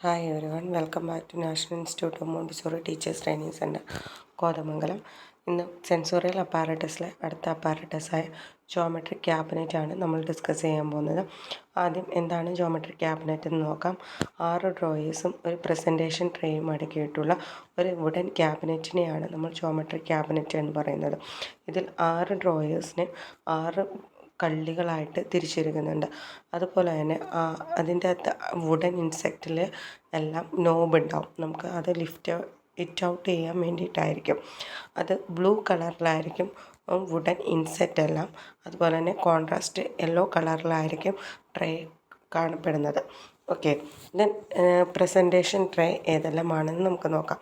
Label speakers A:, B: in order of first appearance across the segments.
A: Hi everyone, welcome back to national institute of Montessori teachers training centre Kothamangalam. ഇന്ന് sensorial അപ്പാരറ്റസിലെ അടുത്ത അപ്പാരറ്റസായ geometric cabinet ആണ് നമ്മൾ discuss ചെയ്യാൻ പോകുന്നത്. ആദ്യം എന്താണ് ജോമെട്രിക് ക്യാബിനറ്റ് എന്ന് നോക്കാം. 6 ഡ്രോയേഴ്സും ഒരു പ്രസൻറ്റേഷൻ ട്രേയും അടക്കിയിട്ടുള്ള ഒരു വുഡൻ ക്യാബിനറ്റിനെയാണ് നമ്മൾ ജോമെട്രിക് ക്യാബിനറ്റ് എന്ന് പറയുന്നത്. ഇതിൽ 6 ഡ്രോയേഴ്സിനെ 6 കള്ളികളായിട്ട് തിരിച്ചിരിക്കുന്നുണ്ട്. അതുപോലെ തന്നെ അതിൻ്റെ അകത്ത് വുഡൻ ഇൻസെക്റ്റിൽ എല്ലാം നോബ് ഉണ്ടാവും. നമുക്ക് അത് ഇറ്റ് ഔട്ട് ചെയ്യാൻ വേണ്ടിയിട്ടായിരിക്കും. അത് ബ്ലൂ കളറിലായിരിക്കും വുഡൻ ഇൻസെക്റ്റ് എല്ലാം. അതുപോലെ തന്നെ കോൺട്രാസ്റ്റ് യെല്ലോ കളറിലായിരിക്കും ട്രേ കാണപ്പെടുന്നത്. ഓക്കെ, ദെൻ പ്രസൻറ്റേഷൻ ട്രേ ഏതെല്ലാമാണെന്ന് നമുക്ക് നോക്കാം.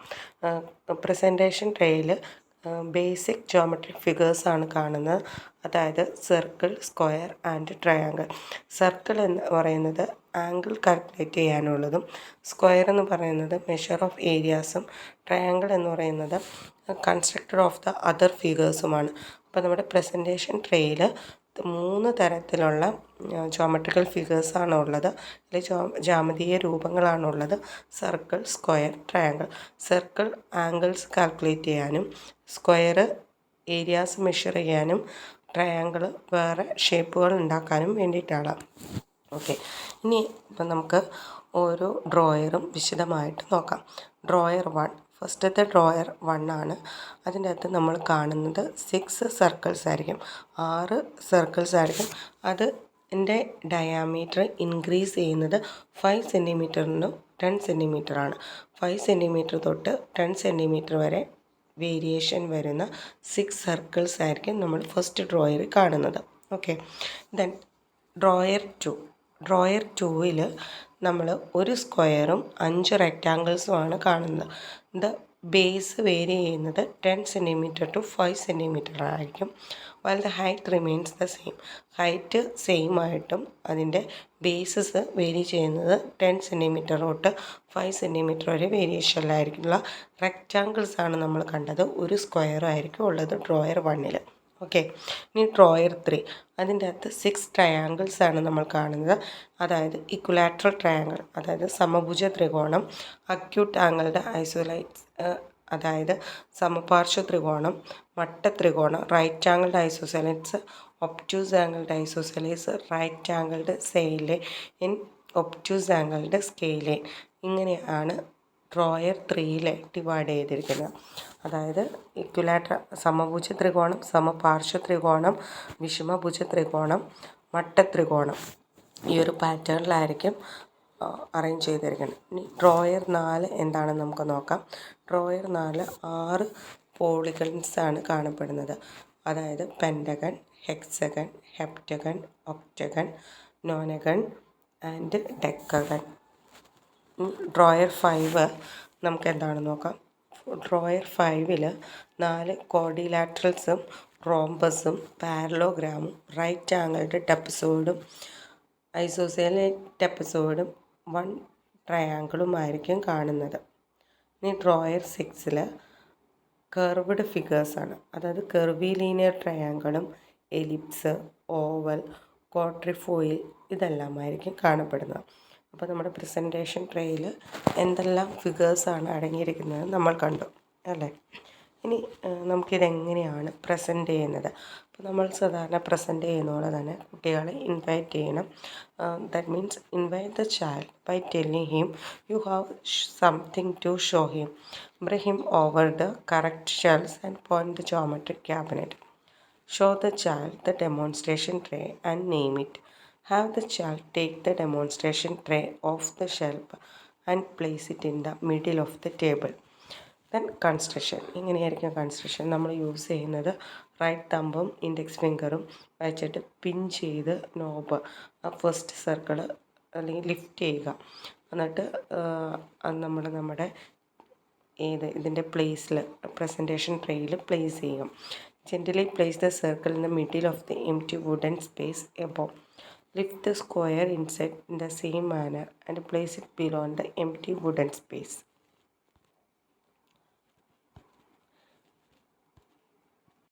A: പ്രസൻറ്റേഷൻ ട്രേയിൽ ബേസിക് ജോമെട്രിക് ഫിഗേഴ്സാണ് കാണുന്നത്. അതായത് circle, square and triangle. Circle എന്ന് പറയുന്നത് ആംഗിൾ കാൽക്കുലേറ്റ് ചെയ്യാനുള്ളതും, സ്ക്വയർ എന്ന് പറയുന്നത് മെഷർ ഓഫ് ഏരിയാസും, ട്രയാങ്കിൾ എന്ന് പറയുന്നത് കൺസ്ട്രക്ടർ ഓഫ് ദ അതർ ഫിഗേഴ്സുമാണ്. അപ്പോൾ നമ്മുടെ പ്രസൻറ്റേഷൻ ട്രേയിൽ 3 തരത്തിലുള്ള ജോമെട്രിക്കൽ ഫിഗേഴ്സാണ് ഉള്ളത്. അതിൽ ജാമിതീയ രൂപങ്ങളാണുള്ളത്: circle, square, triangle. Circle angles calculate ചെയ്യാനും, സ്ക്വയർ ഏരിയാസ് മെഷർ ചെയ്യാനും, ട്രയാങ്കിൾ വേറെ ഷേപ്പുകൾ ഉണ്ടാക്കാനും വേണ്ടിയിട്ടാണ്. ഓക്കെ, ഇനി ഇപ്പം നമുക്ക് ഓരോ ഡ്രോയറും വിശദമായിട്ട് നോക്കാം. ഡ്രോയർ 1, ഫസ്റ്റത്തെ ഡ്രോയർ 1 ആണ്. അതിൻ്റെ അകത്ത് നമ്മൾ കാണുന്നത് 6 സർക്കിൾസ് ആയിരിക്കും, 6 സർക്കിൾസ് ആയിരിക്കും. അതിൻ്റെ ഡയാമീറ്റർ ഇൻക്രീസ് ചെയ്യുന്നത് 5 സെൻറ്റിമീറ്ററിനും 10 സെൻറ്റിമീറ്ററാണ്. 5 സെൻറ്റിമീറ്റർ തൊട്ട് 10 സെൻറ്റിമീറ്റർ വരെ വേരിയേഷൻ വരുന്ന 6 സർക്കിൾസ് ആയിരിക്കും നമ്മൾ ഫസ്റ്റ് ഡ്രോയറിൽ കാണുന്നത്. ഓക്കെ, ദെൻ ഡ്രോയർ 2ൽ നമ്മൾ ഒരു സ്ക്വയറും 5 റെക്റ്റാങ്കിൾസുമാണ് കാണുന്നത്. ഇത് ബേസ് വേരി ചെയ്യുന്നത് 10 സെൻറ്റിമീറ്റർ ടു 5 സെൻറ്റിമീറ്റർ ആയിരിക്കും. While the height remains the same. Height same ആയിട്ടും അതിൻ്റെ ബേസസ് വേരി ചെയ്യുന്നത് 10 സെൻറ്റിമീറ്റർ തൊട്ട് 5 സെൻറ്റിമീറ്റർ വരെ വേരിയേഷനിലായിരിക്കുള്ള റെക്റ്റാങ്കിൾസാണ് നമ്മൾ കണ്ടത്. ഒരു സ്ക്വയർ ആയിരിക്കും ഉള്ളത് ഡ്രോയർ 1ൽ. ഓക്കെ, ഇനി ഡ്രോയർ 3, അതിൻ്റെ അകത്ത് 6 ട്രയാങ്കിൾസാണ് നമ്മൾ കാണുന്നത്. അതായത് ഇക്വലാറ്ററൽ ട്രയാങ്കിൾ, അതായത് സമഭുജ ത്രികോണം, അക്യൂട്ട് ആംഗിളുടെ ഐസോലൈറ്റ്സ്, അതായത് സമപാർശ്വ ത്രികോണം, മട്ടത്രികോണം, റൈറ്റ് ആംഗിളുടെ ഐസോസെലൈറ്റ്സ്, ഒബ്റ്റ്യൂസ് ആംഗിളുടെ ഐസോസെലൈസ്, റൈറ്റ് ആംഗിളുടെ സെയിലെൻ, ഒബ്റ്റ്യൂസ് ആംഗിളുടെ സ്കെയിലെൻ. ഇങ്ങനെയാണ് ഡ്രോയർ 3ൽ ഡിവൈഡ് ചെയ്തിരിക്കുന്നത്. അതായത് ഇക്വലാറ്റർ സമഭുജ ത്രികോണം, സമപാർശ്വ ത്രികോണം, വിഷമഭുജ ത്രികോണം, മട്ടത്രികോണം, ഈ ഒരു പാറ്റേണിലായിരിക്കും അറേഞ്ച് ചെയ്തിരിക്കുന്നത്. ഇനി ഡ്രോയർ 4 എന്താണെന്ന് നമുക്ക് നോക്കാം. ഡ്രോയർ 4 6 പോളിഗൺസാണ് കാണപ്പെടുന്നത്. അതായത് pentagon, hexagon, heptagon, octagon, nonagon and decagon. ഡ്രോയർ 5 നമുക്ക് എന്താണെന്ന് നോക്കാം. ഡ്രോയർ 5ൽ 4 ക്വാഡ്രിലാറ്ററൽസും, റോംബസും, പാരലോഗ്രാമും, റൈറ്റ് ആംഗിളുടെ ട്രപ്പസോയിഡും, ഐസോസെലൈൻ ട്രപ്പസോയിഡും, 1 ട്രയാങ്കിളുമായിരിക്കും കാണുന്നത്. ഇനി ഡ്രോയർ 6ൽ കർവ്ഡ് ഫിഗേഴ്സാണ്. അതായത് കർവിലീനിയർ ട്രയാങ്കിളും, എലിപ്സ്, ഓവൽ, ക്വാഡ്രിഫോയിൽ ഇതെല്ലാമായിരിക്കും കാണപ്പെടുന്നത്. അപ്പോൾ നമ്മുടെ പ്രസൻറ്റേഷൻ ട്രേയിൽ എന്തെല്ലാം ഫിഗേഴ്സാണ് അടങ്ങിയിരിക്കുന്നത് നമ്മൾ കണ്ടു അല്ലേ. ഇനി നമുക്കിതെങ്ങനെയാണ് പ്രസൻറ്റ് ചെയ്യുന്നത്. അപ്പോൾ നമ്മൾ സാധാരണ പ്രസൻറ്റ് ചെയ്യുന്ന പോലെ തന്നെ കുട്ടികളെ ഇൻവൈറ്റ് ചെയ്യണം. That means invite the child by telling him you have something to show him. Bring him over the correct shells and point the geometric cabinet. Show the child the demonstration tray and name it. Have the child take the demonstration tray off the shelf and place it in the middle of the table. Then construction. ഇങ്ങനെയായിരിക്കും construction. നമ്മൾ use ചെയ്യുന്നത് right തമ്പും index ഫിംഗറും വെച്ചിട്ട് പിൻ ചെയ്ത് knob first circle അല്ലെങ്കിൽ lift ചെയ്യുക. എന്നിട്ട് നമ്മുടെ ഇതിൻ്റെ പ്ലേസിൽ പ്രസൻറ്റേഷൻ ട്രേയിൽ പ്ലേസ് ചെയ്യും. Gently place the circle in the middle of the empty wooden space above. Lift the square inside in the same manner and place it below the empty wooden space.